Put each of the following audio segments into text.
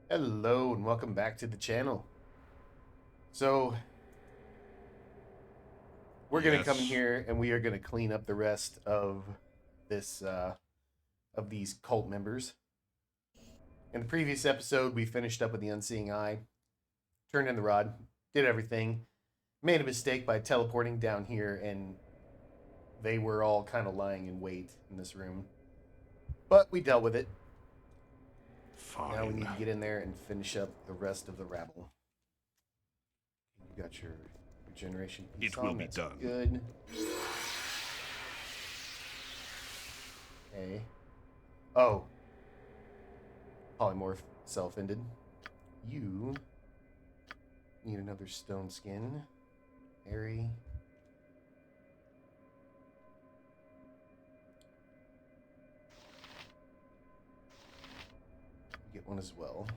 Hello and welcome back to the channel. So we're gonna come in Yes. here and we are gonna clean up the rest of this of these cult members. In the previous episode, we finished up with the Unseeing Eye, turned in the rod, did everything, made a mistake by teleporting down here, and they were all kind of lying in wait in this room. But we dealt with it. Now we Fine. need to get in there and finish up the rest of the rabble. You got your regeneration piece It will on. be That's done. good. Okay. Oh. Polymorph self-ended. You need another stone skin. Airy. Get one as well.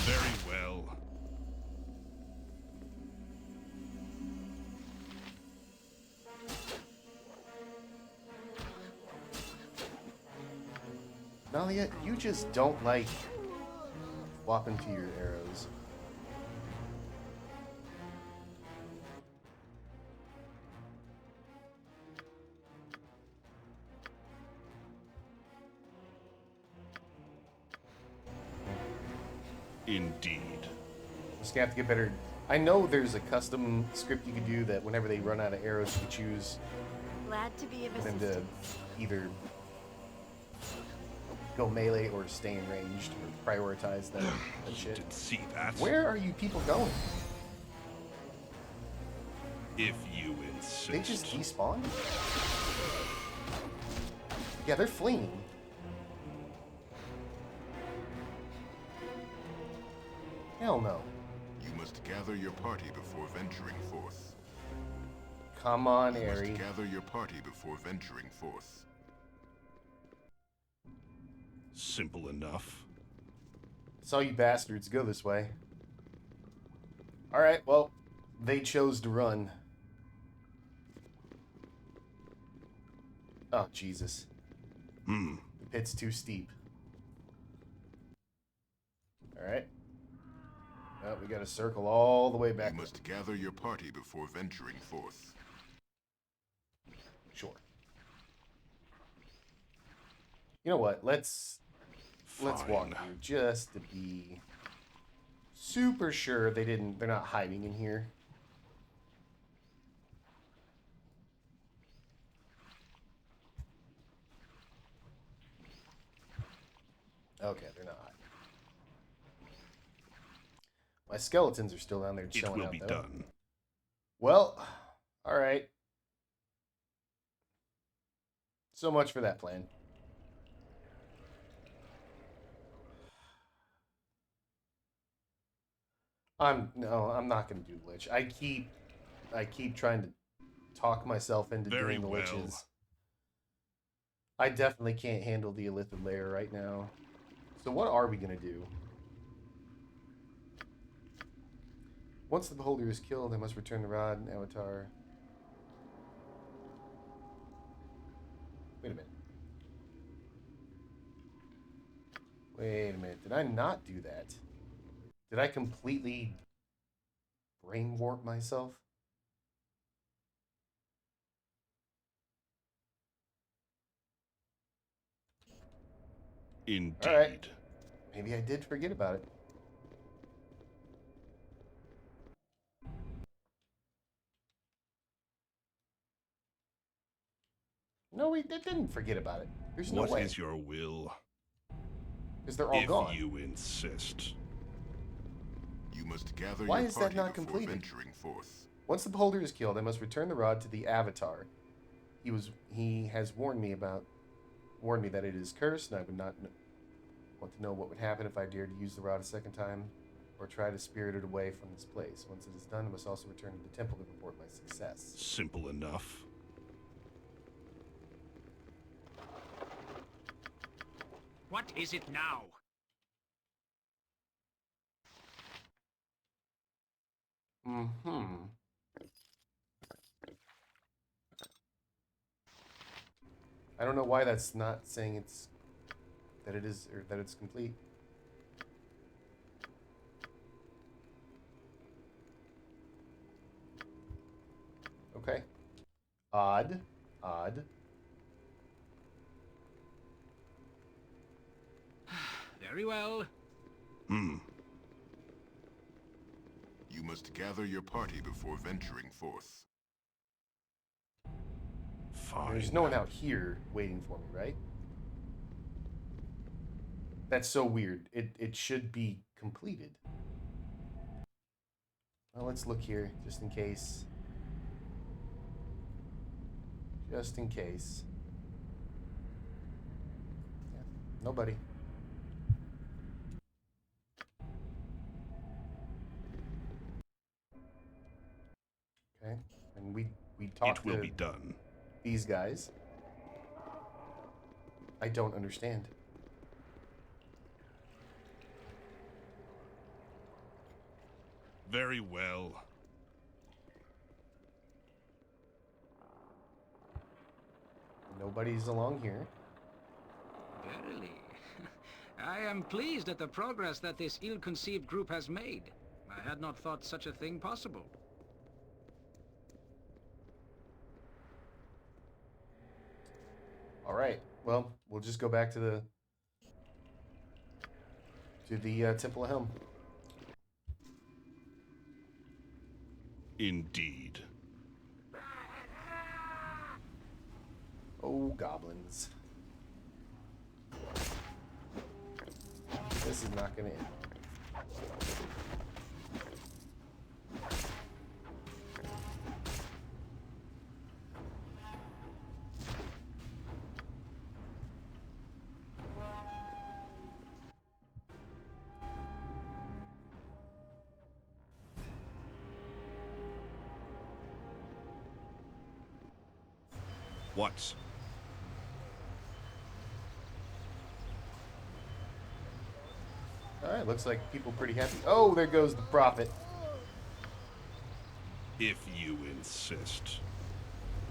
Very well. Nalia, you just don't like swapping to your arrows. Indeed. Just gonna have to get better. I know there's a custom script you could do that whenever they run out of arrows, you choose Glad to be of for them to assistance. either go melee or stay in ranged or prioritize that shit. Didn't see that. Where are you people going? If you insist. They just despawned? Yeah, they're fleeing. Hell no. You must gather your party before venturing forth. Come on, You Airy. must gather your party before venturing forth. Simple enough. Saw you bastards go this way. Alright, well, they chose to run. Oh, Jesus. The pit's too steep. Alright. Well, we gotta circle all the way back. You must gather your party before venturing forth. Sure. You know what? Let's walk Fine. through just to be super sure they're not hiding in here. Okay, they're not hiding. My skeletons are still down there It chilling will out be though. done. Well, all right. So much for that plan. I'm not gonna do Lich. I keep trying to talk myself into Very doing the well. Liches. I definitely can't handle the Illithid layer right now. So what are we gonna do? Once the beholder is killed, I must return the rod and avatar. Wait a minute. Wait a minute. Did I not do that? Did I completely brain warp myself? Indeed. All right. Maybe I did forget about it. No, we didn't forget about it. There's no What way. is your will? Because they're all If gone. you insist. You must gather Why your is that party not before completed? venturing forth. Once the beholder is killed, I must return the rod to the avatar. He has warned me that it is cursed, and I would not want to know what would happen if I dared to use the rod a second time or try to spirit it away from this place. Once it is done, I must also return to the temple to report my success. Simple enough. What is it now? Mm-hmm. I don't know why that's not saying that it is, or that it's complete. Okay. Odd. Odd. Very well. Hmm. You must gather your party before venturing forth. Fine. There's no one out here waiting for me, right? That's so weird. It should be completed. Well, let's look here, just in case. Just in case. Yeah, nobody. Okay, and we talked It will to be done. these guys. I don't understand. Very well. Nobody's along here. Verily. I am pleased at the progress that this ill-conceived group has made. I had not thought such a thing possible. All right. Well, we'll just go back to the Temple of Helm. Indeed. Oh, goblins. This is not gonna end. What? All right, looks like people pretty happy. Oh, there goes the prophet. If you insist.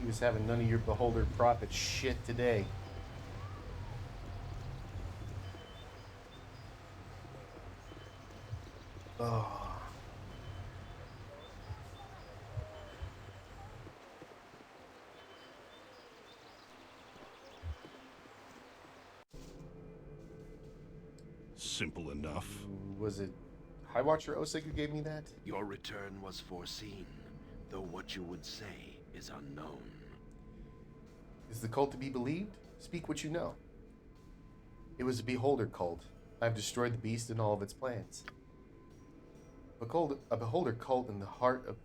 He was having none of your beholder prophet shit today. Oh. Simple enough. Was it High Watcher Osig who gave me that? Your return was foreseen, though what you would say is unknown. Is the cult to be believed? Speak what you know. It was a beholder cult. I've destroyed the beast and all of its plans. A beholder cult in the heart of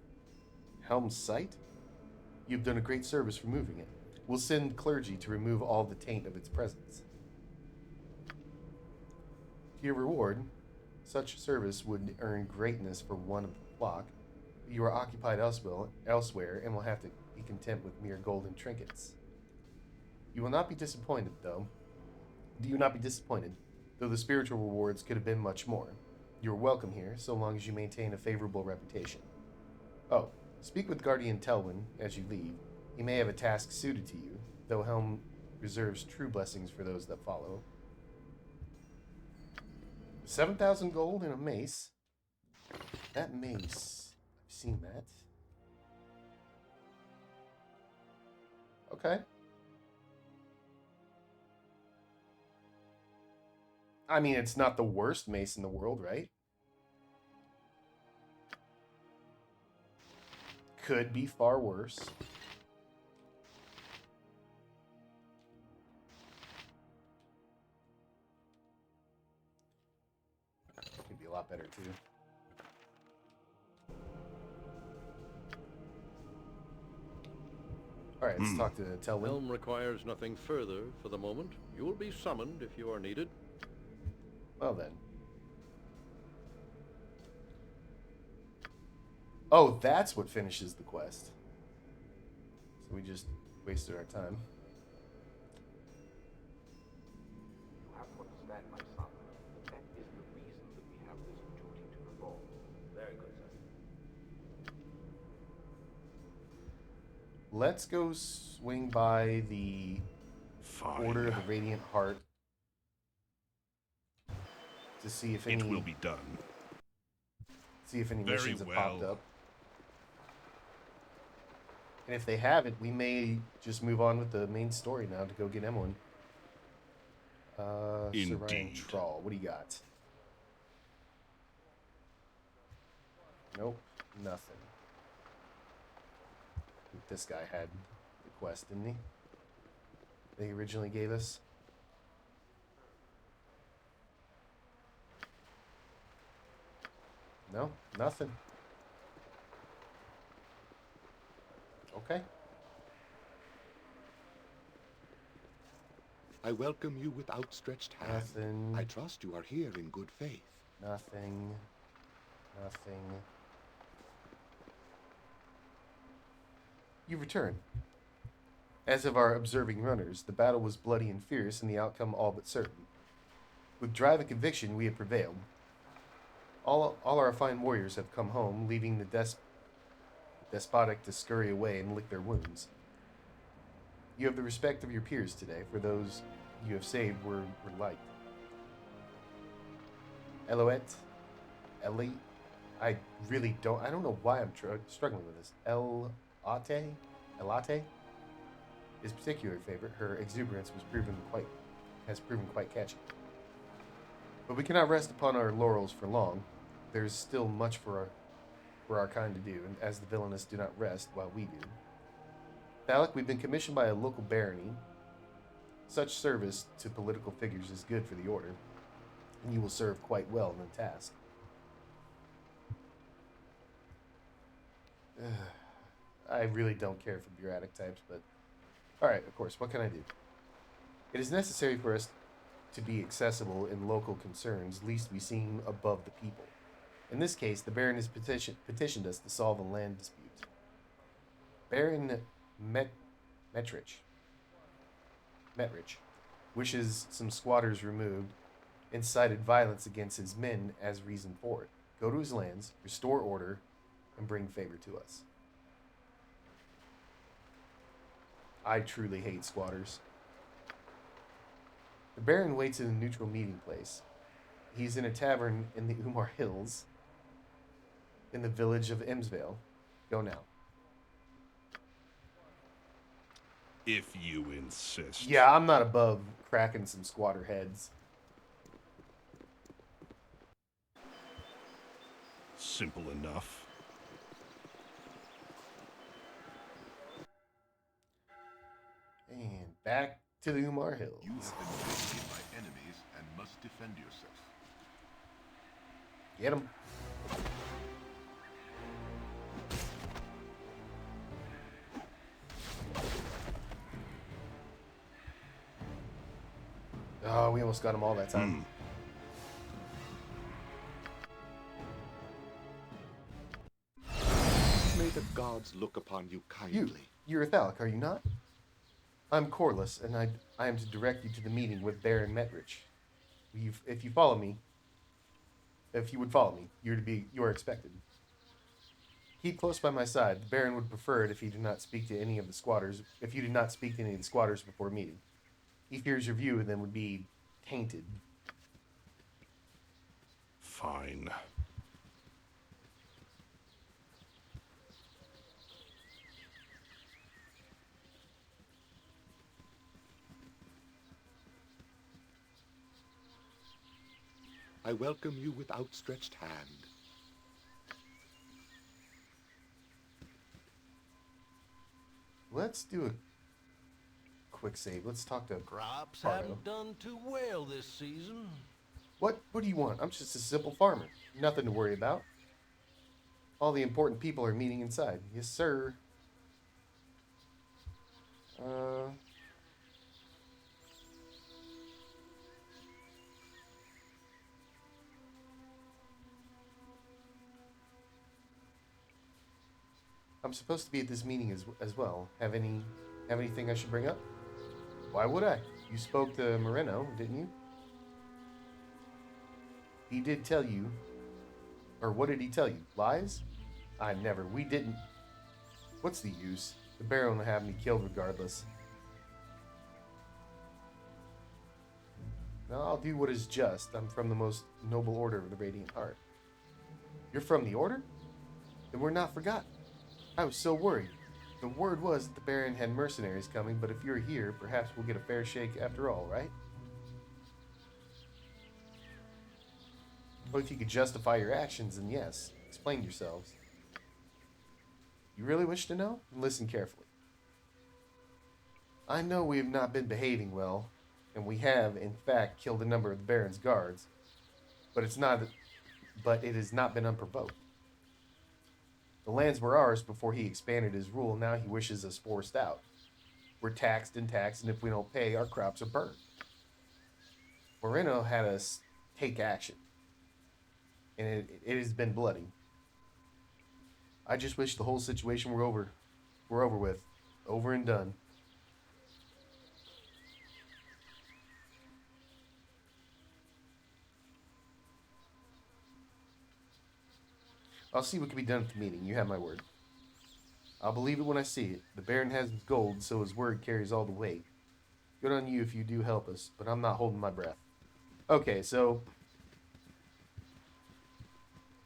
Helm's site? You've done a great service removing it. We'll send clergy to remove all the taint of its presence. To your reward, such service would earn greatness for one of the flock. But you are occupied elsewhere and will have to be content with mere golden trinkets. You will not be disappointed, though. Do you not be disappointed, though the spiritual rewards could have been much more. You're welcome here, so long as you maintain a favorable reputation. Oh, speak with Guardian Telwyn as you leave. He may have a task suited to you, though Helm reserves true blessings for those that follow. 7,000 gold and a mace. That mace, I've seen that. Okay. I mean, it's not the worst mace in the world, right? Could be far worse. Could be a lot better, too. Alright, let's talk to Telwyn. Helm requires nothing further for the moment. You will be summoned if you are needed. Well then. Oh, that's what finishes the quest. So we just wasted our time. You have to understand, my son, that is the reason that we have this duty to perform. Very good, sir. Let's go swing by the Fine. Order of the Radiant Heart to see if any It will be done. Very missions have popped well. up. And if they haven't, we may just move on with the main story now to go get Emlyn. Sir Ryan Indeed. Trawl, what do you got? Nope, nothing. I think this guy had the quest, didn't he? That he originally gave us. No, nothing. Okay. I welcome you with outstretched hand. Nothing. I trust you are here in good faith. Nothing. Nothing. You return. As of our observing runners, the battle was bloody and fierce, and the outcome all but certain. With drive and conviction, we have prevailed. All our fine warriors have come home, leaving the despotic to scurry away and lick their wounds. You have the respect of your peers today, for those you have saved were liked. Eloette, Ellie, I don't know why I'm struggling with this. Elate is particular favorite. Her exuberance has proven quite catchy. But we cannot rest upon our laurels for long. There is still much for our kind to do, and as the villainous do not rest while we do. Thalek, we've been commissioned by a local barony. Such service to political figures is good for the order, and you will serve quite well in the task. I really don't care for bureaucratic types, but... Alright, of course, what can I do? It is necessary for us to be accessible in local concerns, lest we seem above the people. In this case, the Baron has petitioned us to solve a land dispute. Baron Metrich wishes some squatters removed and cited violence against his men as reason for it. Go to his lands, restore order, and bring favor to us. I truly hate squatters. The Baron waits in a neutral meeting place. He's in a tavern in the Umar Hills, in the village of Emsvale. Go now. If you insist. Yeah, I'm not above cracking some squatter heads. Simple enough. And back to the Umar Hills. You have been invaded by enemies and must defend yourself. Get him. Oh, we almost got him all that time. May the gods look upon you kindly. You're Thalic, are you not? I'm Corliss, and I am to direct you to the meeting with Baron Metrich. If you would follow me, you are expected. Keep close by my side. The Baron would prefer it if you did not speak to any of the squatters. If you did not speak to any of the squatters before meeting, he fears your view of them would be tainted. Fine. I welcome you with outstretched hand. Let's do a quick save. Let's talk to Crops Pardo. haven't done too well this season. What do you want? I'm just a simple farmer. Nothing to worry about. All the important people are meeting inside. Yes, sir. I'm supposed to be at this meeting as well. Have anything I should bring up? Why would I? You spoke to Moreno, didn't you? He did tell you. Or what did he tell you? Lies? I never. We didn't. What's the use? The Baron will have me killed regardless. Now I'll do what is just. I'm from the most noble order of the Radiant Heart. You're from the Order? Then we're not forgotten. I was so worried. The word was that the Baron had mercenaries coming, but if you're here, perhaps we'll get a fair shake after all, right? Well, if you could justify your actions, then yes. Explain yourselves. You really wish to know? Listen carefully. I know we have not been behaving well, and we have, in fact, killed a number of the Baron's guards, but it has not been unprovoked. The lands were ours before he expanded his rule. Now he wishes us forced out. We're taxed, and if we don't pay, our crops are burned. Moreno had us take action, and it has been bloody. I just wish the whole situation were over with, over and done. I'll see what can be done at the meeting. You have my word. I'll believe it when I see it. The Baron has his gold, so his word carries all the weight. Good on you if you do help us, but I'm not holding my breath. Okay, so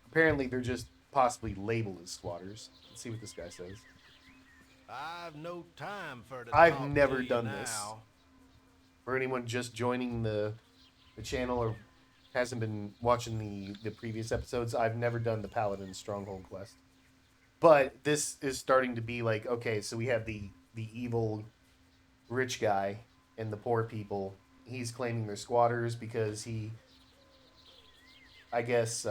apparently they're just possibly labeled as squatters. Let's see what this guy says. I've no time for to I've talk never to you done now. this. For anyone just joining the channel or hasn't been watching the previous episodes, I've never done the Paladin Stronghold quest. But this is starting to be like, okay, so we have the evil rich guy and the poor people. He's claiming they're squatters because he, I guess,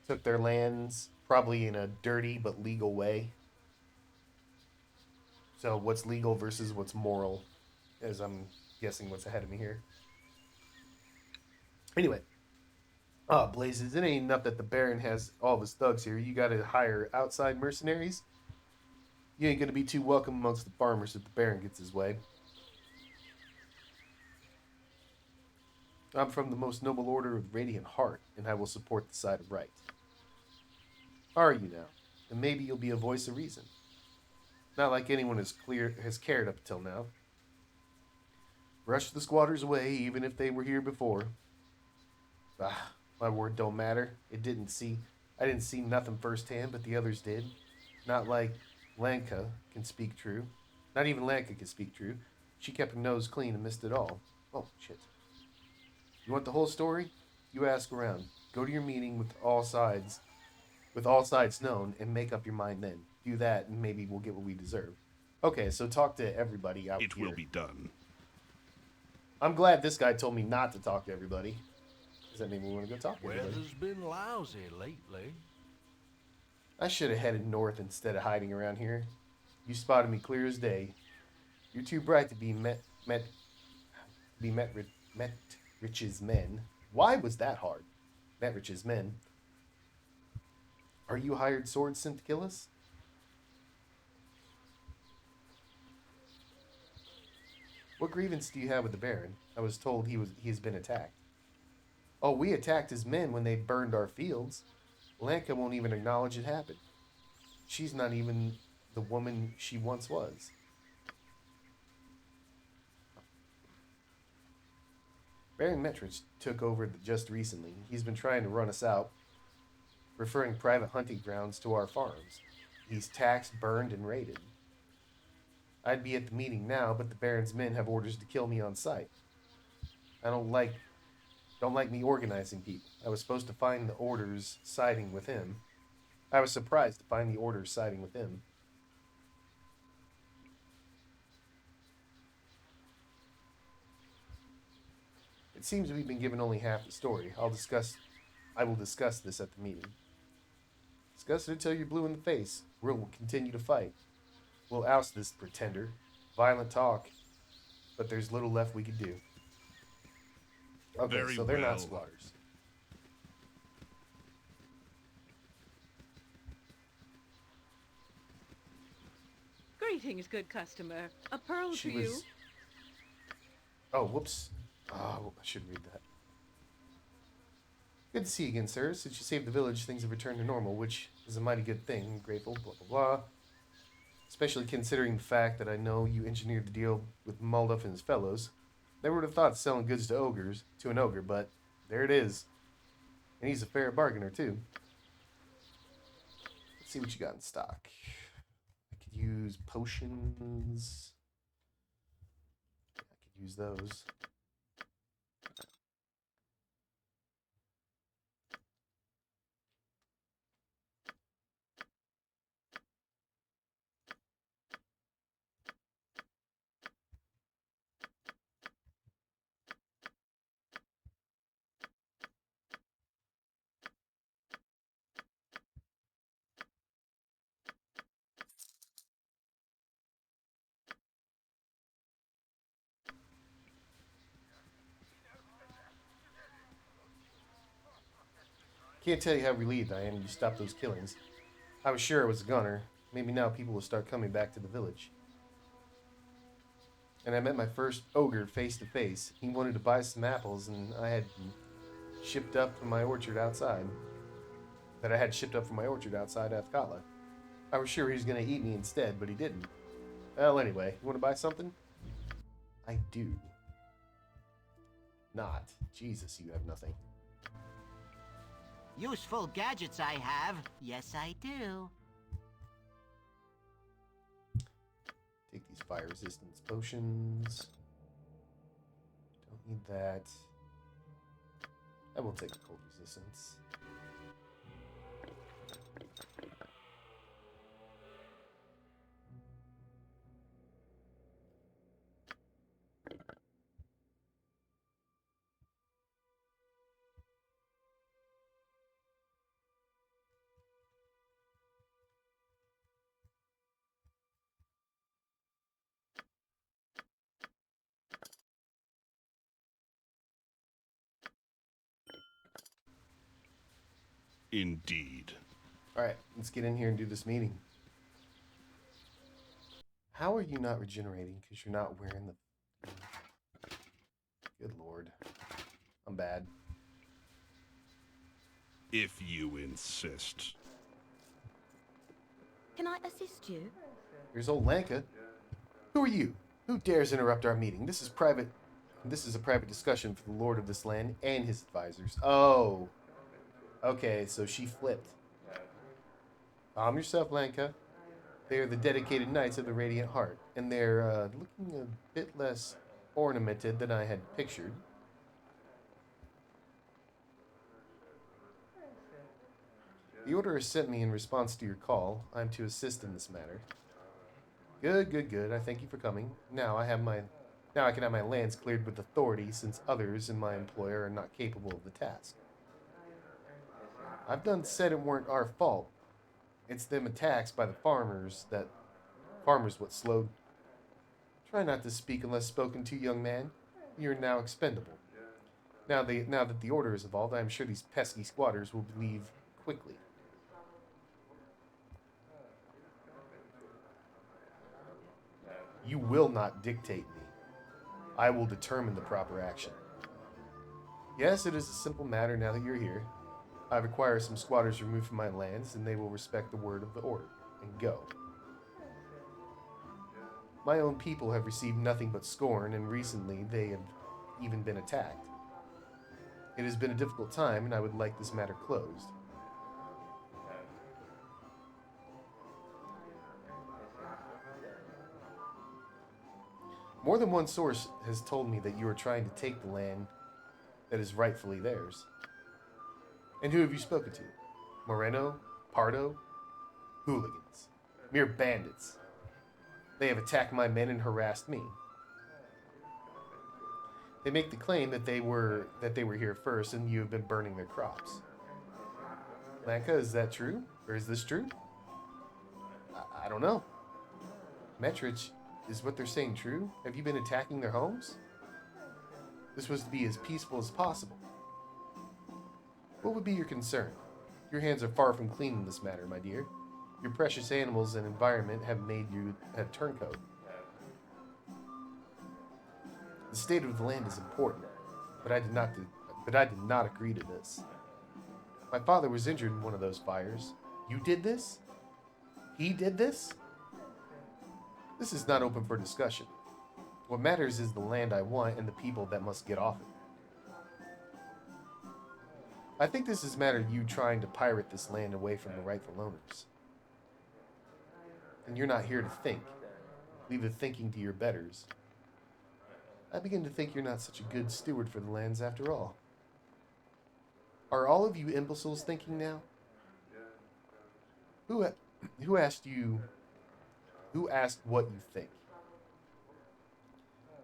took their lands probably in a dirty but legal way. So what's legal versus what's moral, as I'm guessing what's ahead of me here. Anyway. Oh, blazes, it ain't enough that the Baron has all of his thugs here. You gotta hire outside mercenaries? You ain't gonna be too welcome amongst the farmers if the Baron gets his way. I'm from the most noble order of the Radiant Heart, and I will support the side of right. Are you now? And maybe you'll be a voice of reason. Not like anyone has cared up till now. Brush the squatters away, even if they were here before. Ah, my word don't matter. I didn't see nothing firsthand, but the others did. Not like Lanka can speak true. Not even Lanka can speak true. She kept her nose clean and missed it all. Oh, shit. You want the whole story? You ask around. Go to your meeting with all sides known, and make up your mind then. Do that, and maybe we'll get what we deserve. Okay, so talk to everybody out here. It will be done. I'm glad this guy told me not to talk to everybody. Does that mean we want to go talk to everybody? Weather's been lousy lately. I should have headed north instead of hiding around here. You spotted me clear as day. You're too bright to be met Rich's men. Why was that hard? Met Rich's men. Are you hired swords sent to kill us? What grievance do you have with the Baron? I was told he has been attacked. Oh, we attacked his men when they burned our fields. Lanka won't even acknowledge it happened. She's not even the woman she once was. Baron Metrich took over just recently. He's been trying to run us out, referring private hunting grounds to our farms. He's taxed, burned, and raided. I'd be at the meeting now, but the Baron's men have orders to kill me on sight. I don't like me organizing people. I was supposed to find the orders siding with him. I was surprised to find the orders siding with him. It seems we've been given only half the story. I will discuss this at the meeting. Discuss it until you're blue in the face. We'll continue to fight. We'll oust this pretender. Violent talk. But there's little left we could do. Okay, Very so they're well. not squatters. Greetings, good customer. A pearl She to you. was... Oh, whoops. Oh, I should read that. Good to see you again, sir. Since you saved the village, things have returned to normal, which is a mighty good thing. I'm grateful, blah, blah, blah. Especially considering the fact that I know you engineered the deal with Molduff and his fellows. Never would have thought of selling goods to ogres, to an ogre, but there it is. And he's a fair bargainer, too. Let's see what you got in stock. I could use potions. I could use those. Can't tell you how relieved I am you stopped those killings. I was sure it was a gunner. Maybe now people will start coming back to the village. And I met my first ogre face to face. He wanted to buy some apples, and I had shipped up from my orchard outside. Athkatla. I was sure he was going to eat me instead, but he didn't. Well, anyway, you want to buy something? I do. Not. Jesus, you have nothing. Useful gadgets I have. Yes, I do. Take these fire resistance potions. Don't need that. I will take the cold resistance. Indeed. Alright, let's get in here and do this meeting. How are you not regenerating? Because you're not wearing the... Good lord. I'm bad. If you insist. Can I assist you? Here's old Lanka. Who are you? Who dares interrupt our meeting? This is private. This is a private discussion for the lord of this land and his advisors. Oh. Okay, so she flipped. Calm yourself, Lanka. They are the dedicated knights of the Radiant Heart, and they're looking a bit less ornamented than I had pictured. The order has sent me in response to your call. I am to assist in this matter. Good, good, good. I thank you for coming. Now I can have my lands cleared with authority, since others in my employer are not capable of the task. I've done said it weren't our fault. It's them attacks by the farmers what slowed. Try not to speak unless spoken to, young man. You're now expendable. Now that the order is evolved, I am sure these pesky squatters will leave quickly. You will not dictate me. I will determine the proper action. Yes, it is a simple matter now that you're here. I require some squatters removed from my lands, and they will respect the word of the order, and go. My own people have received nothing but scorn, and recently they have even been attacked. It has been a difficult time, and I would like this matter closed. More than one source has told me that you are trying to take the land that is rightfully theirs. And who have you spoken to? Moreno? Pardo? Hooligans. Mere bandits. They have attacked my men and harassed me. They make the claim that they were here first and you have been burning their crops. Lanka, is that true? Or is this true? I don't know. Metrich, is what they're saying true? Have you been attacking their homes? This was to be as peaceful as possible. What would be your concern? Your hands are far from clean in this matter, my dear. Your precious animals and environment have made you a turncoat. The state of the land is important, but I did not agree to this. My father was injured in one of those fires. You did this? He did this? This is not open for discussion. What matters is the land I want and the people that must get off it. I think this is a matter of you trying to pirate this land away from the rightful owners. And you're not here to think. Leave the thinking to your betters. I begin to think you're not such a good steward for the lands after all. Are all of you imbeciles thinking now? Who asked you? Who asked what you think?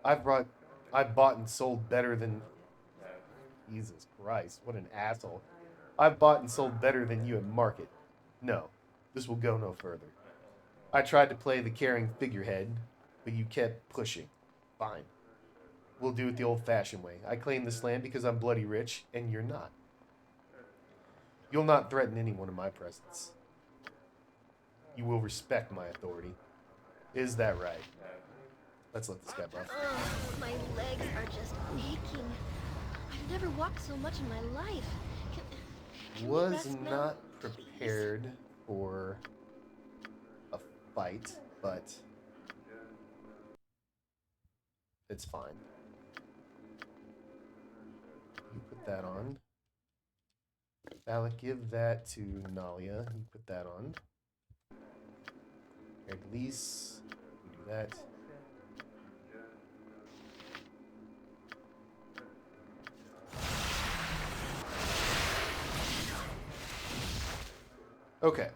I've bought and sold better than... Jesus Christ, what an asshole. I've bought and sold better than you at market. No, this will go no further. I tried to play the caring figurehead, but you kept pushing. Fine. We'll do it the old-fashioned way. I claim this land because I'm bloody rich, and you're not. You'll not threaten anyone in my presence. You will respect my authority. Is that right? Let's let this guy buff. Oh, my legs are just aching. I've never walked so much in my life. Can we Was rest now, not please? prepared for a fight, but it's fine. You put that on. Alec, give that to Nalia. You put that on. Prepared lease. You do that. Okay.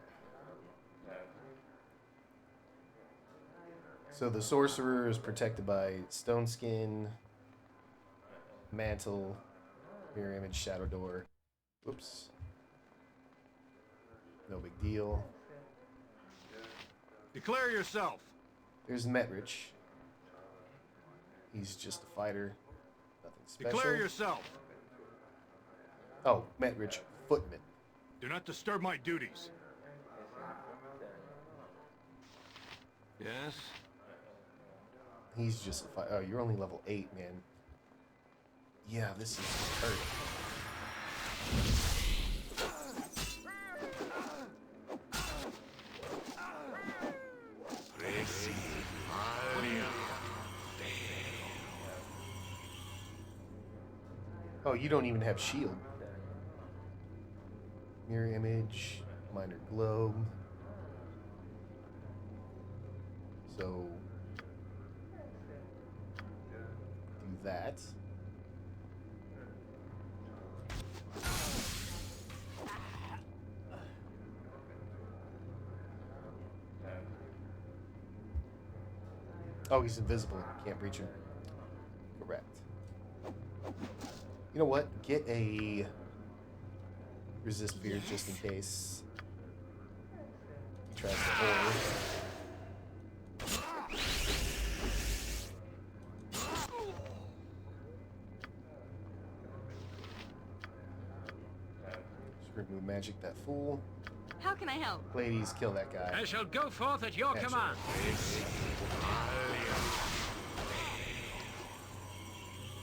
So the sorcerer is protected by stone skin, mantle, mirror image, shadow door. Whoops. No big deal. Declare yourself. There's Metrich. He's just a fighter. Nothing special. Declare yourself. Oh, Metrich, footman. Do not disturb my duties. Yes? He's just a fighter. Oh, you're only level 8, man. Yeah, this is hurt. Oh, you don't even have shield. Mirror image, minor globe. So do that. Oh, he's invisible. Can't reach him. Correct. You know what? Get a resist fear just in case he tries to hold. Just remove magic that fool. How can I help? Ladies, kill that guy. I shall go forth at your Naturally. command.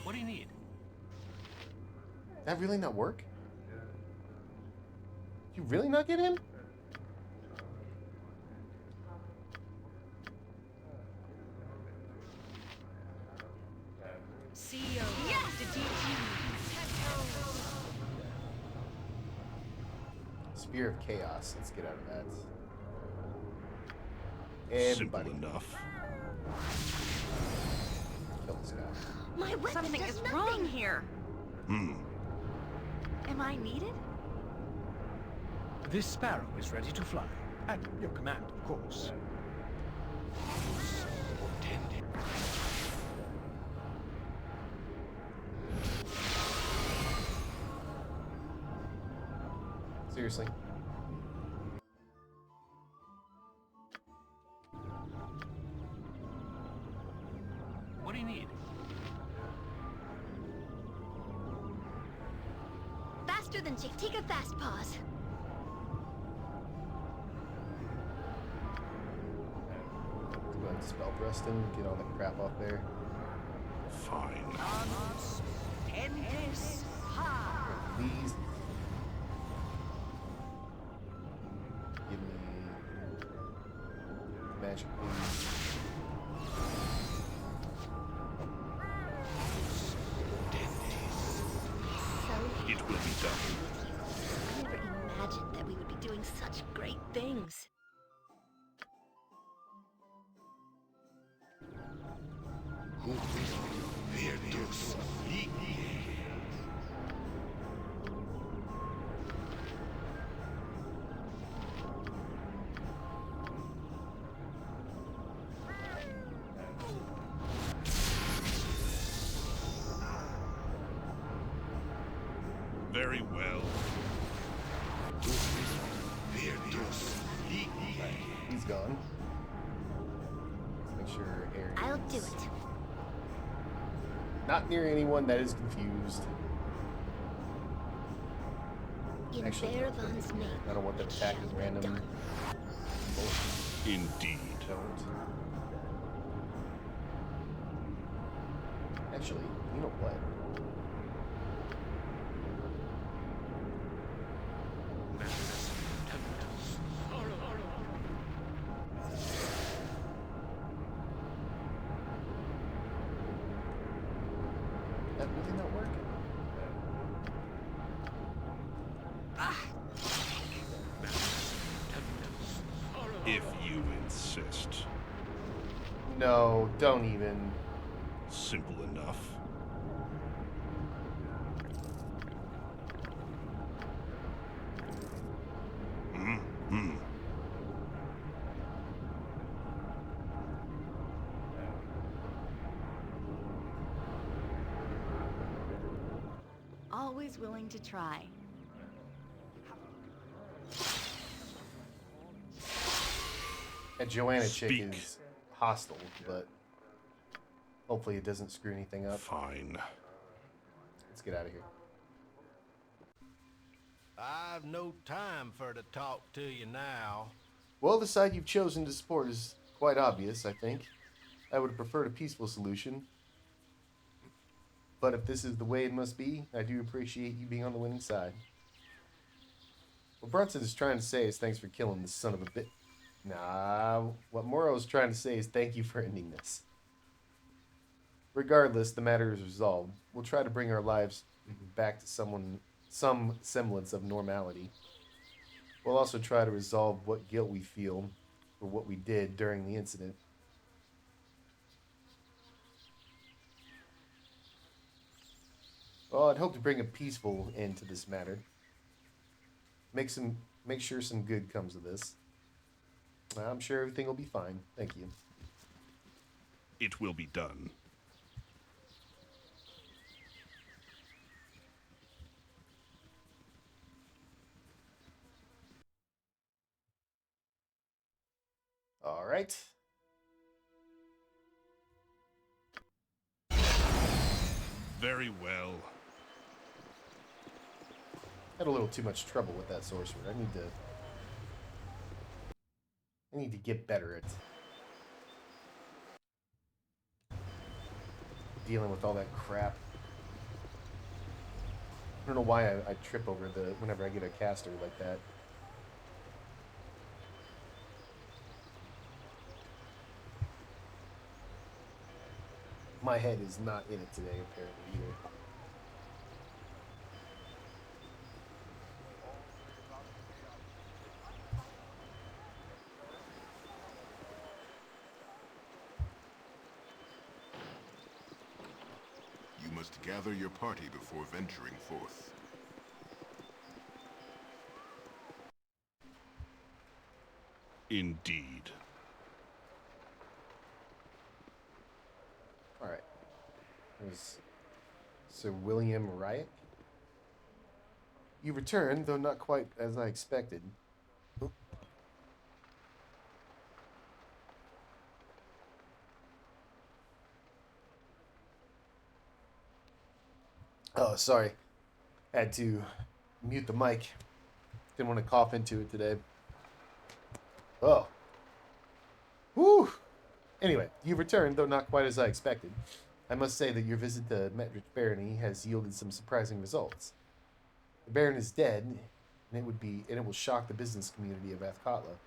What do you need? That really not work? You really not get him? CEO. Yes! The DG. Spear of Chaos. Let's get out of that. Everybody. Simple enough. Kill this guy. My weapon Something does is nothing. wrong here. Am I needed? This sparrow is ready to fly. At your command, of course. Seriously. What do you need? Faster than Chick. Take a fast pause. Go ahead and spell Preston. Get all that crap off there. Fine. Please. Give me magic, please. BG2EE. Very well. BG2EE. He's gone. Let's make sure Ares I'll do it. not near anyone that is confused. In Actually, Bearvan's name. I don't want them attacking random. Indeed. Don't. Actually, you know what? That really not working. If you insist. No, don't even. Simple enough. Mm-hmm. Always willing to try. That Joanna chick Speak. is hostile, but hopefully it doesn't screw anything up. Fine. Let's get out of here. I've no time for to talk to you now. Well, the side you've chosen to support is quite obvious, I think. I would have preferred a peaceful solution. But if this is the way it must be, I do appreciate you being on the winning side. What Brunson is trying to say is thanks for killing this son of a bit. Nah, what Moro is trying to say is thank you for ending this. Regardless, the matter is resolved. We'll try to bring our lives back to some semblance of normality. We'll also try to resolve what guilt we feel for what we did during the incident. Well, I'd hope to bring a peaceful end to this matter. Make sure some good comes of this. I'm sure everything will be fine. Thank you. It will be done. All right. Very well. Had a little too much trouble with that sorcerer. I need to get better at dealing with all that crap. I don't know why I trip over whenever I get a caster like that. My head is not in it today, apparently, either. You must gather your party before venturing forth. Indeed. All right. There's Sir William Ryack. You returned, though not quite as I expected. Oh, sorry. Had to mute the mic. Didn't want to cough into it today. Oh. Whew. Anyway, you returned, though not quite as I expected. I must say that your visit to Metric Barony has yielded some surprising results. The Baron is dead, and it will shock the business community of Athkatla.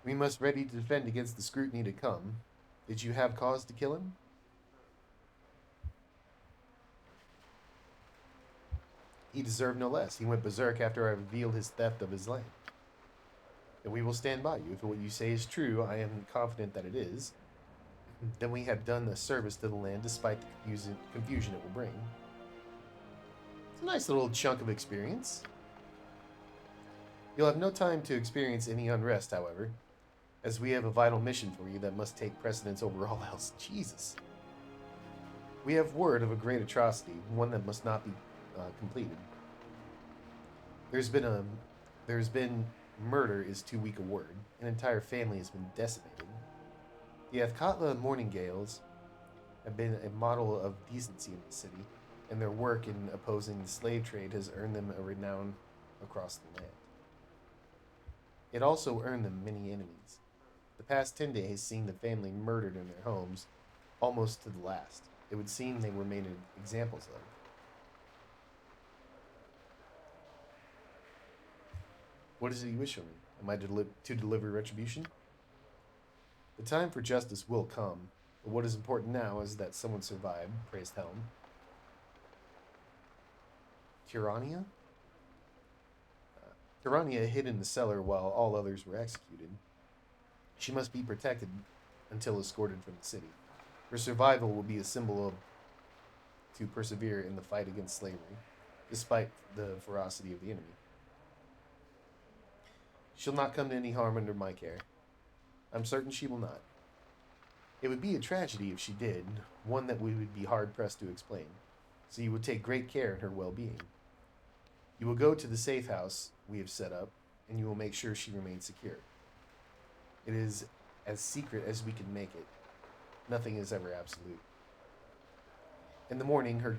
We must ready to defend against the scrutiny to come. Did you have cause to kill him? He deserved no less. He went berserk after I revealed his theft of his land. And we will stand by you. If what you say is true, I am confident that it is. then we have done a service to the land despite the confusion it will bring. It's a nice little chunk of experience. You'll have no time to experience any unrest, however, as we have a vital mission for you that must take precedence over all else. Jesus. We have word of a great atrocity, one that must not be completed. There's been murder is too weak a word. An entire family has been decimated. The Athkatla Morningales have been a model of decency in the city, and their work in opposing the slave trade has earned them a renown across the land. It also earned them many enemies. The past 10 days has seen the family murdered in their homes, almost to the last. It would seem they were made examples of. What is it you wish from me? Am I to deliver retribution? The time for justice will come, but what is important now is that someone survived, praised Helm. Tyrania? Tyrania hid in the cellar while all others were executed. She must be protected until escorted from the city. Her survival will be a symbol of to persevere in the fight against slavery, despite the ferocity of the enemy. She'll not come to any harm under my care. I'm certain she will not. It would be a tragedy if she did, one that we would be hard-pressed to explain, so you would take great care in her well-being. You will go to the safe house we have set up, and you will make sure she remains secure. It is as secret as we can make it. Nothing is ever absolute. In the morning, her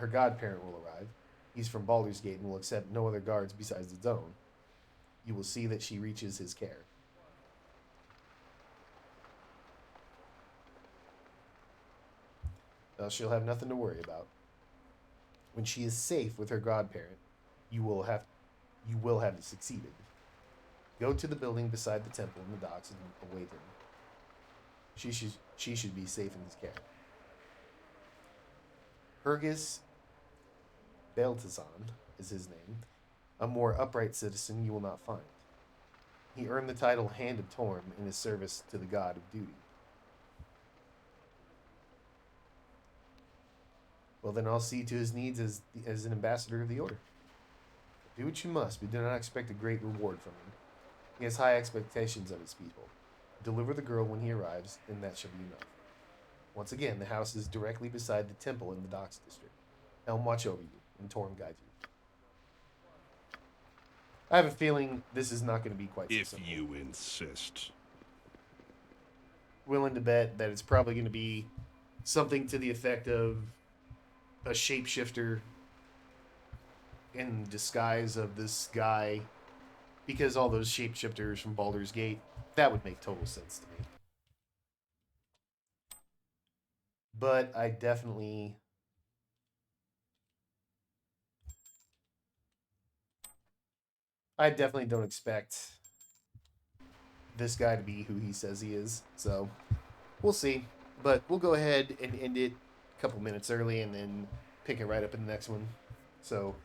godparent will arrive. He's from Baldur's Gate and will accept no other guards besides his own. You will see that she reaches his care. Thus she'll have nothing to worry about. When she is safe with her godparent, you will have succeeded. Go to the building beside the temple in the docks and await him. She should be safe in his care. Hergis Beltazan is his name. A more upright citizen you will not find. He earned the title Hand of Torm in his service to the god of duty. Well, then I'll see to his needs as an ambassador of the order. Do what you must, but do not expect a great reward from him. He has high expectations of his people. Deliver the girl when he arrives, and that shall be enough. Once again, the house is directly beside the temple in the docks district. Helm watch over you, and Torm guide you. I have a feeling this is not going to be quite so simple. If you insist. Willing to bet that it's probably going to be something to the effect of a shapeshifter in disguise of this guy, because all those shapeshifters from Baldur's Gate, that would make total sense to me. But I definitely don't expect this guy to be who he says he is. So we'll see. But we'll go ahead and end it a couple minutes early and then pick it right up in the next one. So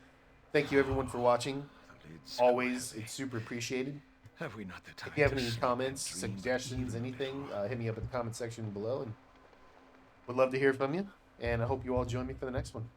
thank you everyone for watching. Always, it's super appreciated. Have we not the time? If you have any comments, suggestions, anything, hit me up in the comment section below, and would love to hear from you. And I hope you all join me for the next one.